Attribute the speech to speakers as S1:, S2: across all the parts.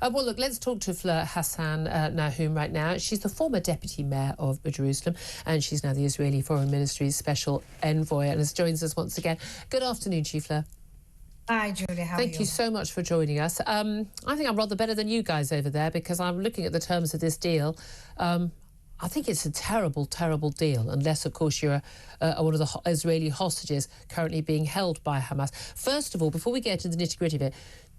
S1: Well, look, let's talk to Fleur Hassan-Nahoum right now. She's the former deputy mayor of Jerusalem, and she's now the Israeli Foreign Ministry's special envoy, and has joins us once again. Good afternoon, Chief Fleur.
S2: Hi, Julia. How are you?
S1: Thank you so much for joining us. I think I'm rather better than you guys over there, because I'm looking at the terms of this deal. I think it's a terrible, terrible deal, unless, of course, you're one of the Israeli hostages currently being held by Hamas. First of all, before we get into the nitty-gritty of it,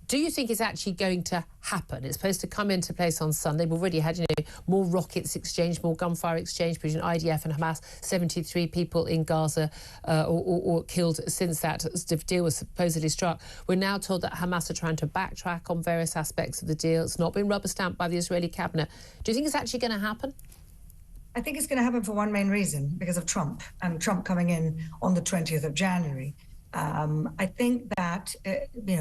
S1: do you think it's actually going to happen? It's supposed to come into place on Sunday. We've already had, more rockets exchanged, more gunfire exchange between IDF and Hamas. 73 people in Gaza or killed since that deal was supposedly struck. We're now told that Hamas are trying to backtrack on various aspects of the deal. It's not been rubber-stamped by the Israeli cabinet. Do you think it's actually going to happen?
S2: I think it's going to happen for one main reason, because of Trump, and Trump coming in on the 20th of January. I think that,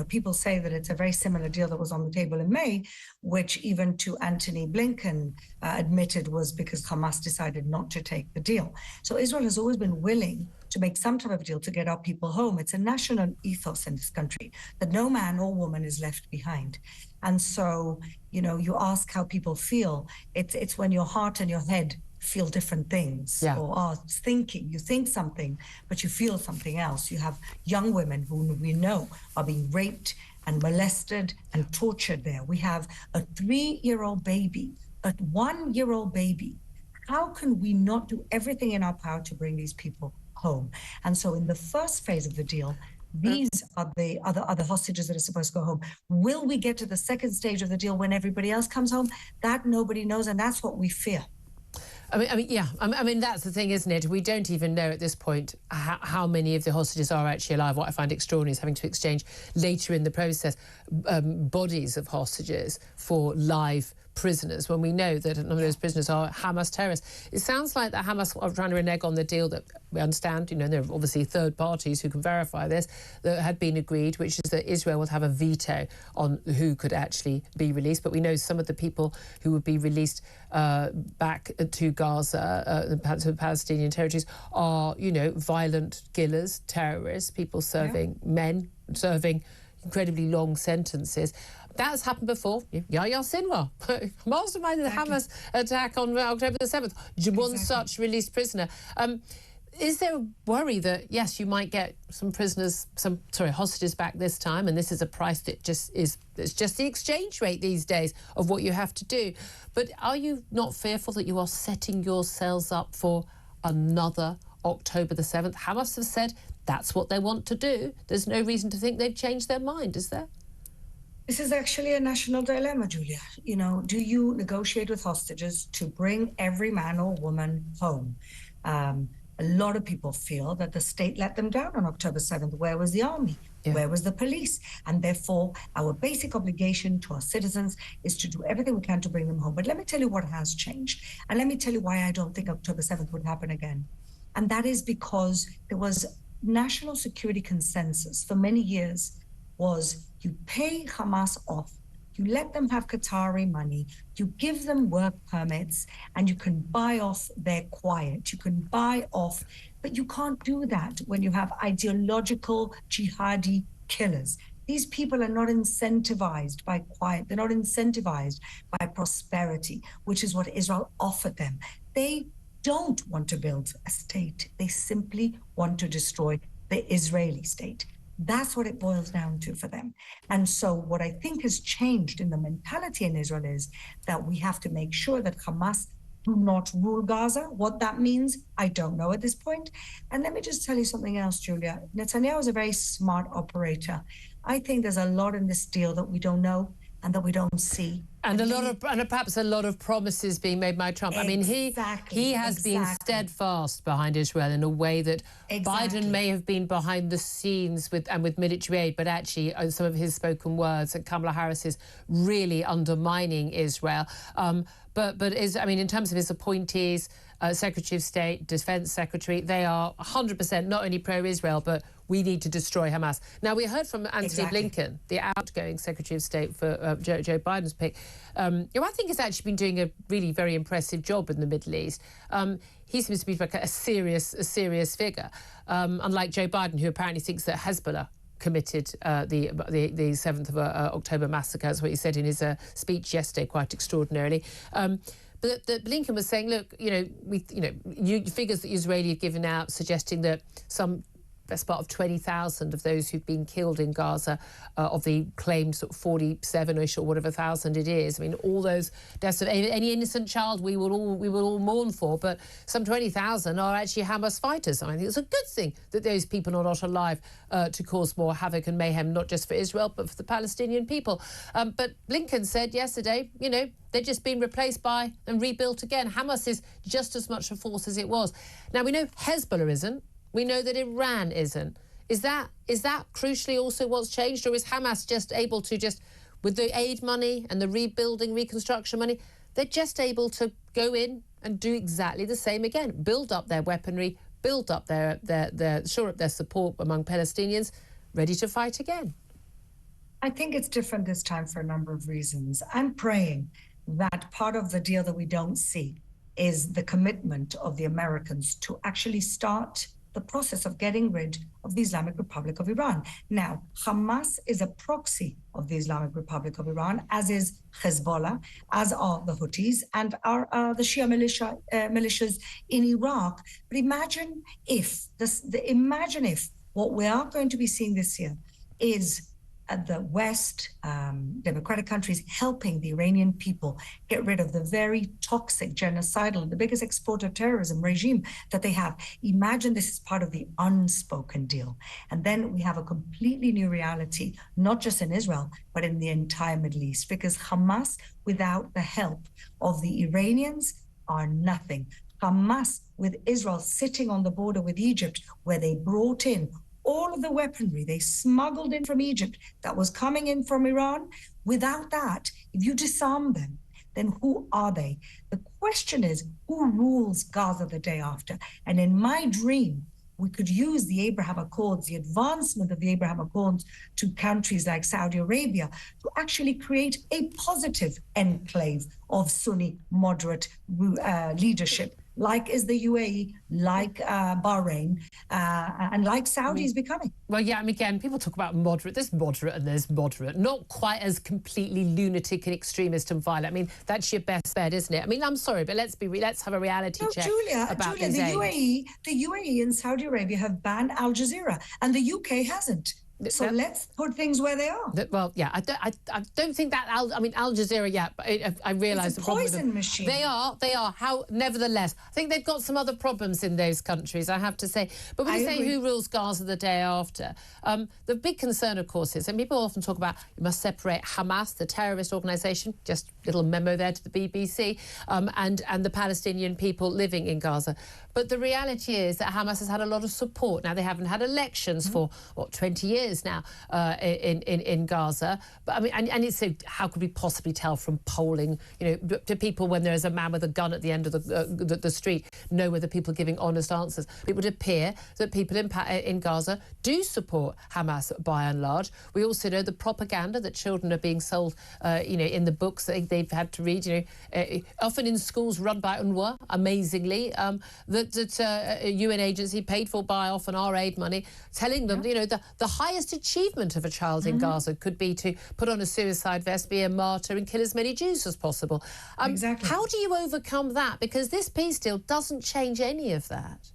S2: people say that it's a very similar deal that was on the table in May, which even to Antony Blinken admitted was because Hamas decided not to take the deal. So Israel has always been willing to make some type of deal to get our people home. It's a national ethos in this country that no man or woman is left behind. And so, you ask how people feel. It's when your heart and your head feel different things, or are thinking. You think something, but you feel something else. You have young women who we know are being raped and molested and tortured there. We have a 3-year-old baby, a 1-year-old baby. How can we not do everything in our power to bring these people home? And so in the first phase of the deal, these are the other hostages that are supposed to go home. Will we get to the second stage of the deal when everybody else comes home? That nobody knows, and that's what we fear.
S1: I mean, that's the thing, isn't it? We don't even know at this point how many of the hostages are actually alive. What I find extraordinary is having to exchange later in the process bodies of hostages for live prisoners, when we know that a number of those prisoners are Hamas terrorists. It sounds like that Hamas are trying to renege on the deal that we understand, there are obviously third parties who can verify this, that had been agreed, which is that Israel would have a veto on who could actually be released. But we know some of the people who would be released back to Gaza, to the Palestinian territories, are, violent killers, terrorists, people serving, men serving incredibly long sentences. That's happened before. Yahya Sinwar, mastermind of the Hamas attack on October the 7th, one such released prisoner. Is there a worry that, yes, you might get some hostages back this time, and this is a price that it's just the exchange rate these days of what you have to do? But are you not fearful that you are setting yourselves up for another October the 7th? Hamas have said that's what they want to do. There's no reason to think they've changed their mind, is there?
S2: This is actually a national dilemma, Julia. Do you negotiate with hostages to bring every man or woman home? A lot of people feel that the state let them down on October 7th. Where was the army? Where was the police? And therefore, our basic obligation to our citizens is to do everything we can to bring them home. But let me tell you what has changed. And let me tell you why I don't think October 7th would happen again. And that is because there was national security consensus for many years was you pay Hamas off, you let them have Qatari money, you give them work permits, and you can buy off their quiet. You can buy off, but you can't do that when you have ideological jihadi killers. These people are not incentivized by quiet. They're not incentivized by prosperity, which is what Israel offered them. They don't want to build a state. They simply want to destroy the Israeli state. That's what it boils down to for them. And so what I think has changed in the mentality in Israel is that we have to make sure that Hamas do not rule Gaza. What that means, I don't know at this point. And let me just tell you something else, Julia. Netanyahu is a very smart operator. I think there's a lot in this deal that we don't know and that we don't see.
S1: And perhaps a lot of promises being made by Trump. I mean, he has been steadfast behind Israel in a way that Biden may have been behind the scenes with military aid, but actually some of his spoken words, and Kamala Harris is really undermining Israel. In terms of his appointees, Secretary of State, Defense Secretary, they are 100% not only pro-Israel, but we need to destroy Hamas. Now, we heard from Antony Blinken, the outgoing Secretary of State for Joe Biden's pick, who I think has actually been doing a really very impressive job in the Middle East. He seems to be like a serious figure, unlike Joe Biden, who apparently thinks that Hezbollah committed the 7th of October massacre. That's what he said in his speech yesterday, quite extraordinarily. But Blinken was saying, look, figures that Israeli have given out suggesting that some best part of 20,000 of those who've been killed in Gaza, of the claimed sort of 47-ish or whatever thousand it is. I mean, all those deaths of any innocent child we will all mourn for, but some 20,000 are actually Hamas fighters. I think it's a good thing that those people are not alive to cause more havoc and mayhem, not just for Israel, but for the Palestinian people. But Blinken said yesterday, they're just being replaced by and rebuilt again. Hamas is just as much a force as it was. Now, we know Hezbollah isn't. We know that Iran isn't. Is that crucially also what's changed? Or is Hamas just able to with the aid money and the rebuilding, reconstruction money, they're just able to go in and do exactly the same again, build up their weaponry, build up shore up their support among Palestinians, ready to fight again?
S2: I think it's different this time for a number of reasons. I'm praying that part of the deal that we don't see is the commitment of the Americans to actually start the process of getting rid of the Islamic Republic of Iran. Now, Hamas is a proxy of the Islamic Republic of Iran, as is Hezbollah, as are the Houthis, and are the Shia militias in Iraq. But imagine if what we are going to be seeing this year is the West, democratic countries helping the Iranian people get rid of the very toxic, genocidal, the biggest exporter of terrorism regime that they have. Imagine this is part of the unspoken deal. And then we have a completely new reality, not just in Israel, but in the entire Middle East, because Hamas, without the help of the Iranians, are nothing. Hamas, with Israel sitting on the border with Egypt, where they brought in all of the weaponry they smuggled in from Egypt that was coming in from Iran. Without that, if you disarm them, then who are they? The question is, who rules Gaza the day after? And in my dream, we could use the Abraham Accords, the advancement of the Abraham Accords to countries like Saudi Arabia to actually create a positive enclave of Sunni moderate leadership, like is the UAE, like Bahrain, and like Saudi is becoming.
S1: Well, yeah, I mean, again, people talk about moderate. There's moderate and there's moderate. Not quite as completely lunatic and extremist and violent. I mean, that's your best bet, isn't it? I mean, I'm sorry, but let's have a reality check about
S2: Julia, the UAE and Saudi Arabia have banned Al Jazeera, and the UK hasn't. So let's put things where they are.
S1: Well, yeah, I don't think that. Al Jazeera, yeah, but I realise the problem with them.
S2: Machine.
S1: They are. Nevertheless, I think they've got some other problems in those countries, I have to say. But when you say who rules Gaza the day after, the big concern, of course, is, and people often talk about, you must separate Hamas, the terrorist organisation, just a little memo there to the BBC, and the Palestinian people living in Gaza. But the reality is that Hamas has had a lot of support. Now, they haven't had elections for, 20 years now in Gaza. But I mean, and it's how could we possibly tell from polling, to people when there's a man with a gun at the end of the street, know whether people are giving honest answers. It would appear that people in Gaza do support Hamas by and large. We also know the propaganda that children are being sold, in the books that they've had to read, often in schools run by UNRWA, amazingly, that a UN agency paid for by often our aid money, telling them, the highest achievement of a child in Gaza could be to put on a suicide vest, be a martyr and kill as many Jews as possible.
S2: Exactly.
S1: How do you overcome that? Because this peace deal doesn't change any of that.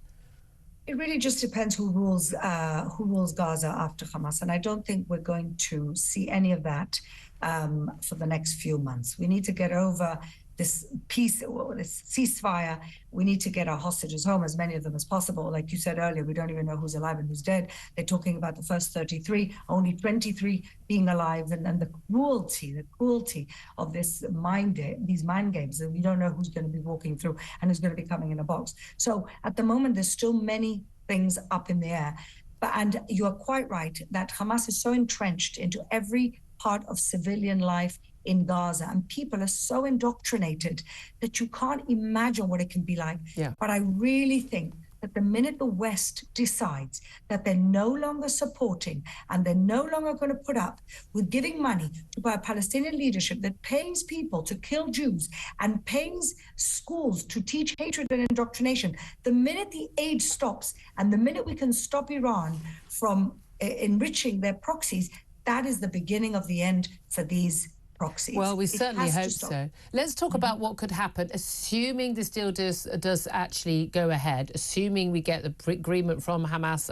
S2: It really just depends who rules Gaza after Hamas. And I don't think we're going to see any of that for the next few months. We need to get over this peace, this ceasefire. We need to get our hostages home, as many of them as possible. Like you said earlier, we don't even know who's alive and who's dead. They're talking about the first 33, only 23 being alive, and the cruelty of these mind games. And we don't know who's going to be walking through and who's going to be coming in a box. So at the moment, there's still many things up in the air. And you are quite right that Hamas is so entrenched into every part of civilian life in Gaza, and people are so indoctrinated that you can't imagine what it can be like.
S1: Yeah.
S2: But I really think that the minute the West decides that they're no longer supporting and they're no longer going to put up with giving money to a Palestinian leadership that pays people to kill Jews and pays schools to teach hatred and indoctrination, the minute the aid stops and the minute we can stop Iran from enriching their proxies, that is the beginning of the end for these proxies.
S1: Well, we certainly hope so. Let's talk about what could happen, assuming this deal does actually go ahead, assuming we get the agreement from Hamas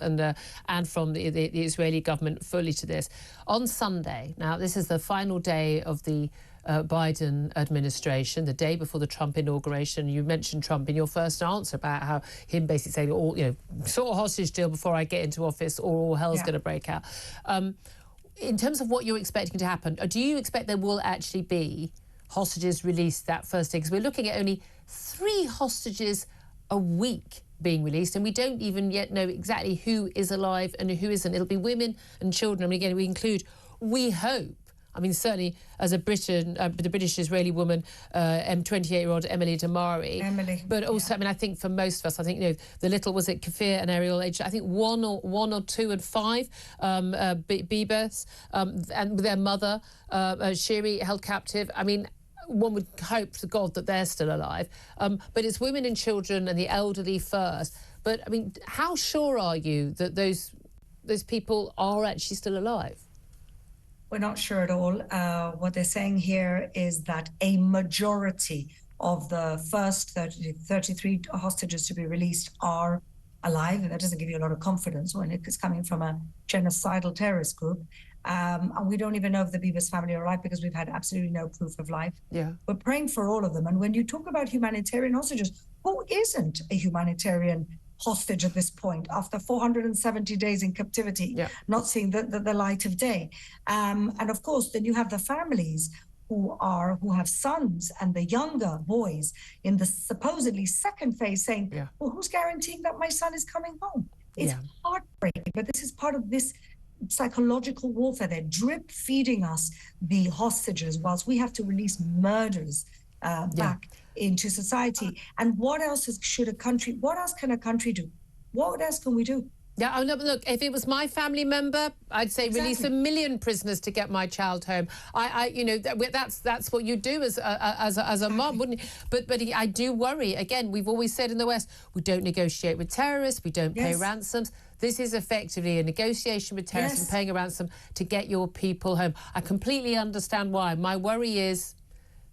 S1: and from the Israeli government fully to this. On Sunday, now this is the final day of the Biden administration, the day before the Trump inauguration. You mentioned Trump in your first answer about how him basically saying, sort of hostage deal before I get into office or all hell's going to break out. In terms of what you're expecting to happen, do you expect there will actually be hostages released that first day? Because we're looking at only 3 hostages a week being released, and we don't even yet know exactly who is alive and who isn't. It'll be women and children. I mean, again, we include, we hope, I mean, certainly as a the British-Israeli woman, 28-year-old Emily Damari. But also, I mean, I think for most of us, I think, the little, was it Kafir and Ariel, aged, I think 1 or 2 and 5 Bebas, and their mother, Shiri, held captive. I mean, one would hope to God that they're still alive. But it's women and children and the elderly first. But, I mean, how sure are you that those people are actually still alive?
S2: We're not sure at all. What they're saying here is that a majority of the first 33 hostages to be released are alive, and that doesn't give you a lot of confidence when it's coming from a genocidal terrorist group. And we don't even know if the Bebas family are alive because we've had absolutely no proof of life.
S1: Yeah.
S2: We're praying for all of them. And when you talk about humanitarian hostages, who isn't a humanitarian hostage at this point after 470 days in captivity, not seeing the light of day? And of course, then you have the families who have sons and the younger boys in the supposedly second phase saying, well, who's guaranteeing that my son is coming home? It's heartbreaking, but this is part of this psychological warfare. They're drip feeding us the hostages whilst we have to release murders back into society. And what else can a country do? What else can we do?
S1: Yeah, look, if it was my family member, I'd say release 1 million prisoners to get my child home. That's what you do as a mom, wouldn't you? But I do worry. Again, we've always said in the West, we don't negotiate with terrorists, we don't pay ransoms. This is effectively a negotiation with terrorists and paying a ransom to get your people home. I completely understand why. My worry is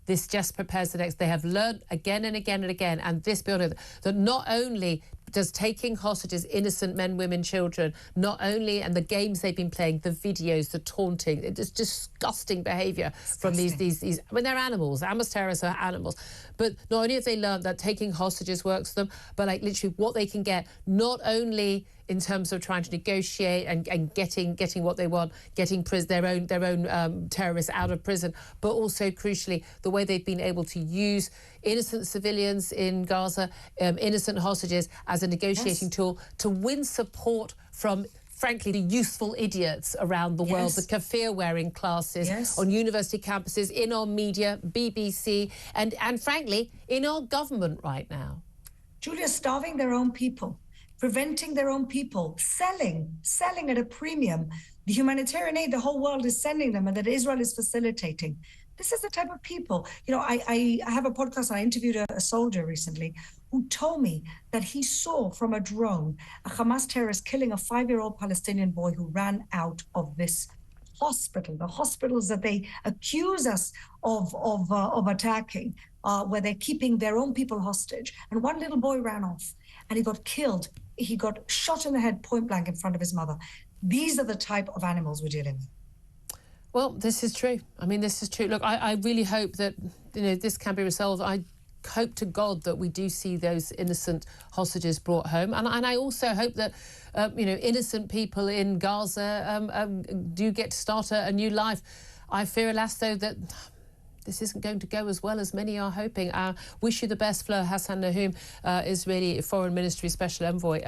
S1: this just prepares the next. They have learned again and again and again, and this building, that not only does taking hostages innocent men, women, children, not only, and the games they've been playing, the videos, the taunting, it's disgusting behaviour from these. I mean, they're animals. Hamas terrorists are animals. But not only have they learned that taking hostages works for them, but like literally what they can get, not only in terms of trying to negotiate and getting what they want, getting their own terrorists out of prison, but also crucially the way they've been able to use innocent civilians in Gaza, innocent hostages as a negotiating tool to win support from, frankly, the useful idiots around the world, the kafir-wearing classes on university campuses, in our media, BBC, and frankly, in our government right now.
S2: Julia, starving their own people, preventing their own people, selling at a premium the humanitarian aid the whole world is sending them and that Israel is facilitating. This is the type of people. I have a podcast. I interviewed a soldier recently who told me that he saw from a drone a Hamas terrorist killing a 5-year-old Palestinian boy who ran out of this hospital, the hospitals that they accuse us of attacking, where they're keeping their own people hostage. And one little boy ran off and he got killed. He got shot in the head point blank in front of his mother. These are the type of animals we're dealing with.
S1: Well, this is true. I mean, this is true. Look, I really hope that this can be resolved. I hope to God that we do see those innocent hostages brought home, and I also hope that innocent people in Gaza do get to start a new life. I fear, alas, though, that this isn't going to go as well as many are hoping. Wish you the best, Fleur Hassan-Nahoum, Israeli Foreign Ministry Special Envoy.